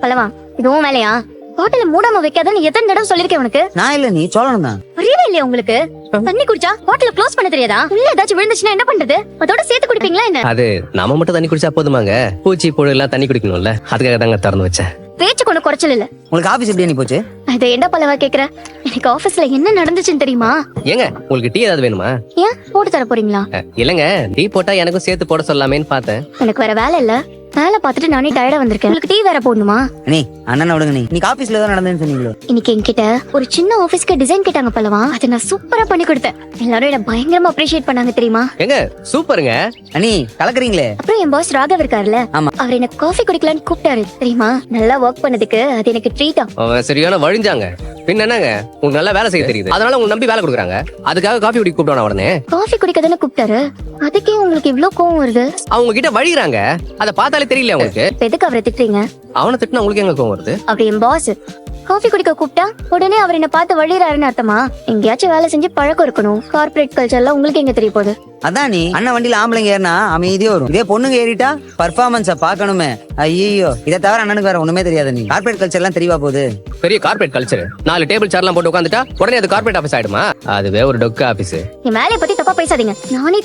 பல்லவா இதுவும் வேலையா? ஹோட்டல மூடாம வைக்காதன்னு எத்தனை தடவை சொல்லிருக்கேன் உனக்கு. நான் இல்ல நீ சொல்லணும் தான். புரியவே இல்லையா உங்களுக்கு? தண்ணி குடிச்சா ஹோட்டல க்ளோஸ் பண்ண தெரியாதா? உள்ள ஏதாச்சும் விழுந்துச்சுன்னா என்ன பண்றது? அதோட சேர்த்து குடிப்பீங்களா என்ன? அது நம்ம மட்டும் தண்ணி குடிச்சா போதுமாங்க, பூச்சி புழு எல்லாம் தண்ணி குடிக்கணும்ல, அதுக்காக தாங்க திறந்து வச்சேன். பேச்சு கொண்டு குறைச்சல் இல்ல. உங்களுக்கு ஆபீஸ் எப்படி நீ போச்சு? அது என்ன பல்லவா கேக்குற? எனக்கு ஆபீஸ்ல என்ன நடந்துச்சுன்னு தெரியுமா? ஏங்க உங்களுக்கு டீ ஏதாவது வேணுமா? ஏன் போட்டு தர போறீங்களா? இல்லங்க, டீ போட்டா எனக்கும் சேர்த்து போட சொல்லலாமேன்னு பார்த்தேன். எனக்கு வேற வேலை இல்ல. வேலை பார்த்துட்டு நானே டயர்டா வந்திருக்கேன். உங்களுக்கு டீ வேற போடணுமா? நீ அண்ணனை விடுங்க. நீ ஆபீஸ்ல ஏதோ நடந்ததுன்னு சொன்னீங்களோ? இன்னைக்கு என்கிட்ட ஒரு சின்ன ஆபீஸ்க்கு டிசைன் கேட்டாங்க பல்லவா. அதை நான் சூப்பரா பண்ணி கொடுத்தேன். எல்லாரும் என்ன பயங்கரமா அப்ரிஷியேட் பண்ணாங்க தெரியுமா? எங்க சூப்பருங்க. அண்ணி கலக்குறீங்களே. அப்புறம் என் பாஸ் ராகவ் இருக்காருல்ல, ஆமா. அவர் என்ன காஃபி குடிக்கலான்னு கூப்பிட்டாரு தெரியுமா? நல்லா ஒர்க் பண்ணதுக்கு அது எனக்கு ட்ரீட்டா. அவன் சரியான வழிஞ்சாங்க. பின்ன என்னங்க, உங்களுக்கு நல்லா வேலை செய்ய தெரியுது, அதனால உங்களுக்கு நம்பி வேலை கொடுக்குறாங்க. அதுக்காக காஃபி குடிக்க கூப்பிட்டான உடனே காஃபி குடிக்க தானே கூப்பிட்டாரு. அதுக்கே உங்களுக்கு இவ்ளோ கோவம் வருது? அவங்க கிட்ட வழிகிறாங்க, அதை பார்த்தாலே தெரியல உங்களுக்கு. இப்ப எதுக்கு அவரை திட்டுறீங்க? அவனை திட்டினா உங்களுக்கு எங்க கோவம் வருது? அப்படி என் பாஸ் காஃபி குடிக்க கூப்பிட்டா உடனே அவர் என்ன பார்த்து வழிறாருன்னு அர்த்தமா? எங்கேயாச்சும் வேலை செஞ்சு பழக்கம் இருக்கணும். கார்ப்பரேட் கல்ச்சர்லாம் உங்களுக்கு எங்க தெரிய போகுது? அதான் நீ அண்ணன் வண்டியில ஆம்பளைங்க ஏறினா அமைதியா வரும். இதே பொண்ணுங்க ஏறிட்டா பர்ஃபார்மன்ஸ பாக்கணுமே. ஐயோ, இதை தவிர அண்ணனுக்கு வேற ஒண்ணுமே தெரியாது. நீ கார்ப்பரேட் கல்ச்சர் எல்லாம் தெரியவா போகுது? பெரிய கார்ப்பரேட் கல்ச்சர். 4 டேபிள் சேர்லாம் போட்டு உட்காந்துட்டா உடனே அது கார்ப்பரேட் ஆபீஸ் ஆயிடுமா? அதுவே ஒரு டொக்கு ஆபீஸ். என் வேலையை பத்தி தப்பா பேசாதீங்க. நானே